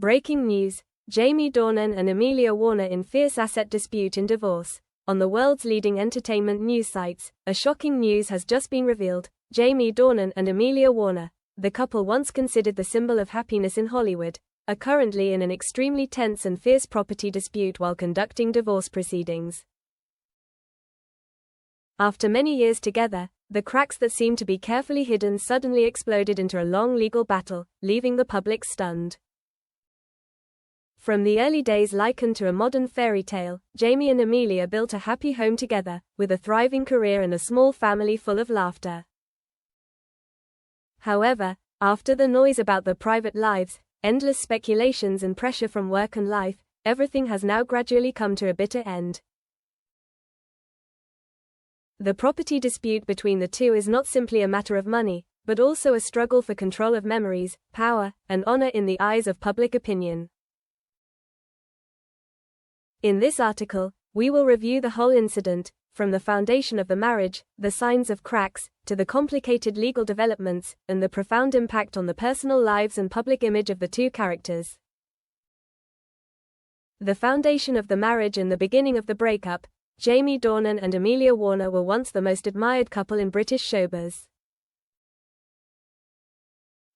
Breaking news: Jamie Dornan and Amelia Warner in fierce asset dispute in divorce. On the world's leading entertainment news sites, a shocking news has just been revealed. Jamie Dornan and Amelia Warner, the couple once considered the symbol of happiness in Hollywood, are currently in an extremely tense and fierce property dispute while conducting divorce proceedings. After many years together, the cracks that seemed to be carefully hidden suddenly exploded into a long legal battle, leaving the public stunned. From the early days likened to a modern fairy tale, Jamie and Amelia built a happy home together, with a thriving career and a small family full of laughter. However, after the noise about their private lives, endless speculations and pressure from work and life, everything has now gradually come to a bitter end. The property dispute between the two is not simply a matter of money, but also a struggle for control of memories, power, and honor in the eyes of public opinion. In this article, we will review the whole incident, from the foundation of the marriage, the signs of cracks, to the complicated legal developments, and the profound impact on the personal lives and public image of the two characters. The foundation of the marriage and the beginning of the breakup. Jamie Dornan and Amelia Warner were once the most admired couple in British showbiz.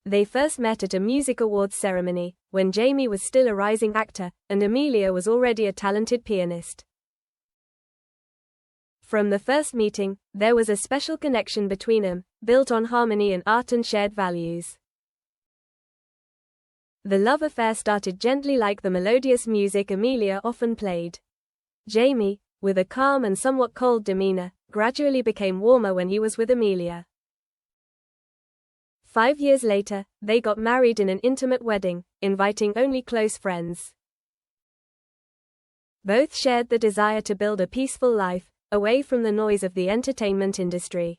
They first met at a music awards ceremony, when Jamie was still a rising actor, and Amelia was already a talented pianist. From the first meeting, there was a special connection between them, built on harmony in art and shared values. The love affair started gently like the melodious music Amelia often played. Jamie, with a calm and somewhat cold demeanor, gradually became warmer when he was with Amelia. 5 years later, they got married in an intimate wedding, inviting only close friends. Both shared the desire to build a peaceful life, away from the noise of the entertainment industry.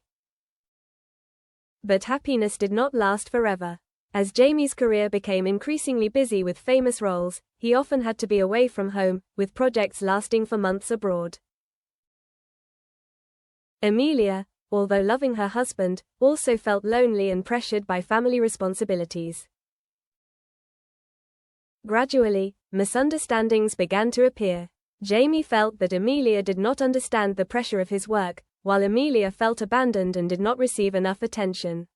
But happiness did not last forever. As Jamie's career became increasingly busy with famous roles, he often had to be away from home, with projects lasting for months abroad. Amelia, although loving her husband, also felt lonely and pressured by family responsibilities. Gradually, misunderstandings began to appear. Jamie felt that Amelia did not understand the pressure of his work, while Amelia felt abandoned and did not receive enough attention.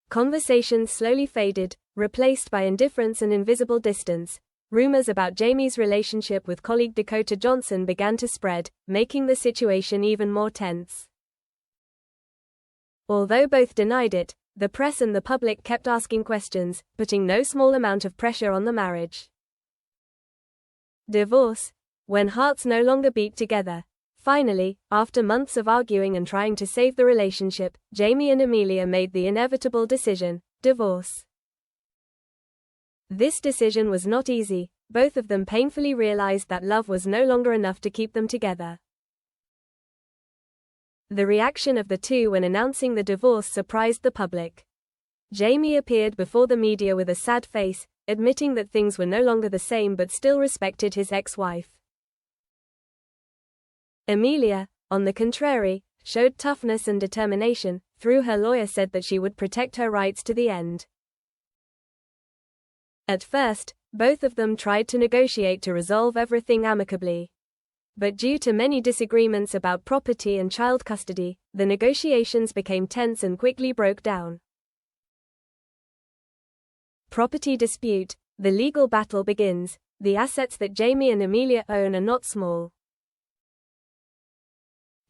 Conversations slowly faded, replaced by indifference and invisible distance. Rumors about Jamie's relationship with colleague Dakota Johnson began to spread, making the situation even more tense. Although both denied it, the press and the public kept asking questions, putting no small amount of pressure on the marriage. Divorce. When hearts no longer beat together. Finally, after months of arguing and trying to save the relationship, Jamie and Amelia made the inevitable decision: divorce. This decision was not easy. Both of them painfully realized that love was no longer enough to keep them together. The reaction of the two when announcing the divorce surprised the public. Jamie appeared before the media with a sad face, admitting that things were no longer the same but still respected his ex-wife. Amelia, on the contrary, showed toughness and determination. Through her lawyer said that she would protect her rights to the end. At first, both of them tried to negotiate to resolve everything amicably. But due to many disagreements about property and child custody, the negotiations became tense and quickly broke down. Property dispute. The legal battle begins. The assets that Jamie and Amelia own are not small.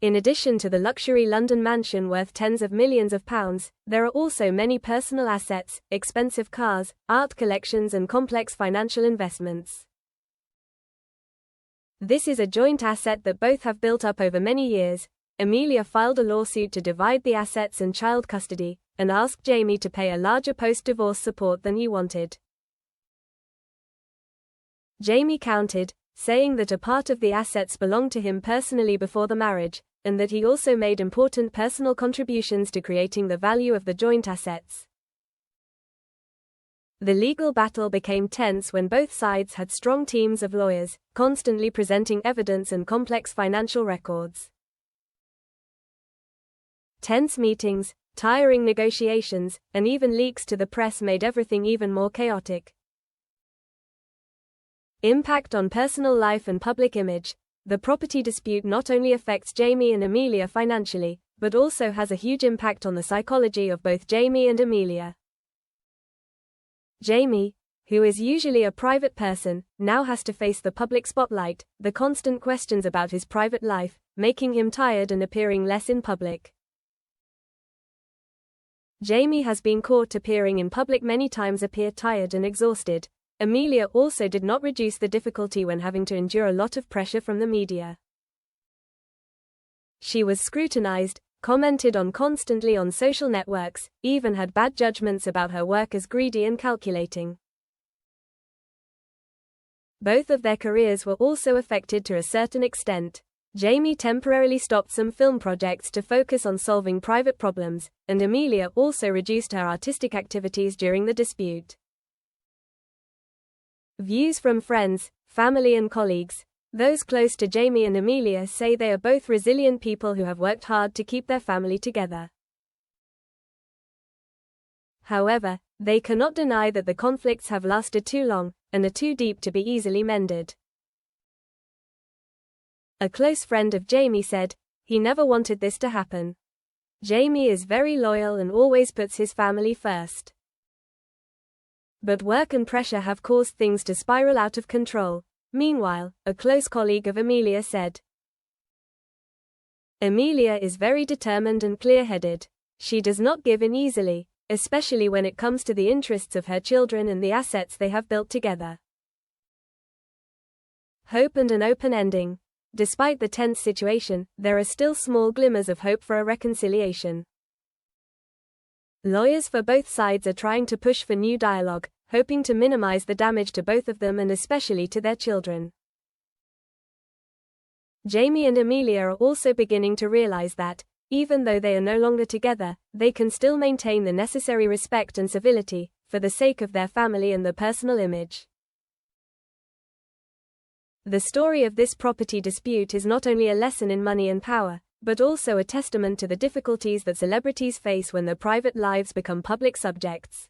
In addition to the luxury London mansion worth tens of millions of pounds, there are also many personal assets, expensive cars, art collections and complex financial investments. This is a joint asset that both have built up over many years. Amelia filed a lawsuit to divide the assets and child custody, and asked Jamie to pay a larger post-divorce support than he wanted. Jamie countered, saying that a part of the assets belonged to him personally before the marriage, and that he also made important personal contributions to creating the value of the joint assets. The legal battle became tense when both sides had strong teams of lawyers, constantly presenting evidence and complex financial records. Tense meetings, tiring negotiations, and even leaks to the press made everything even more chaotic. Impact on personal life and public image. The property dispute not only affects Jamie and Amelia financially, but also has a huge impact on the psychology of both Jamie and Amelia. Jamie, who is usually a private person, now has to face the public spotlight, the constant questions about his private life, making him tired and appearing less in public. Jamie has been caught appearing in public many times, appear tired and exhausted. Amelia also did not reduce the difficulty when having to endure a lot of pressure from the media. She was scrutinized, commented on constantly on social networks, even had bad judgments about her work as greedy and calculating. Both of their careers were also affected to a certain extent. Jamie temporarily stopped some film projects to focus on solving private problems, and Amelia also reduced her artistic activities during the dispute. Views from friends, family and colleagues. Those close to Jamie and Amelia say they are both resilient people who have worked hard to keep their family together. However, they cannot deny that the conflicts have lasted too long, and are too deep to be easily mended. A close friend of Jamie said, "He never wanted this to happen. Jamie is very loyal and always puts his family first. But work and pressure have caused things to spiral out of control." Meanwhile, a close colleague of Amelia said, "Amelia is very determined and clear-headed. She does not give in easily, especially when it comes to the interests of her children and the assets they have built together." Hope and an open ending. Despite the tense situation, there are still small glimmers of hope for a reconciliation. Lawyers for both sides are trying to push for new dialogue, hoping to minimize the damage to both of them and especially to their children. Jamie and Amelia are also beginning to realize that, even though they are no longer together, they can still maintain the necessary respect and civility, for the sake of their family and their personal image. The story of this property dispute is not only a lesson in money and power, but also a testament to the difficulties that celebrities face when their private lives become public subjects.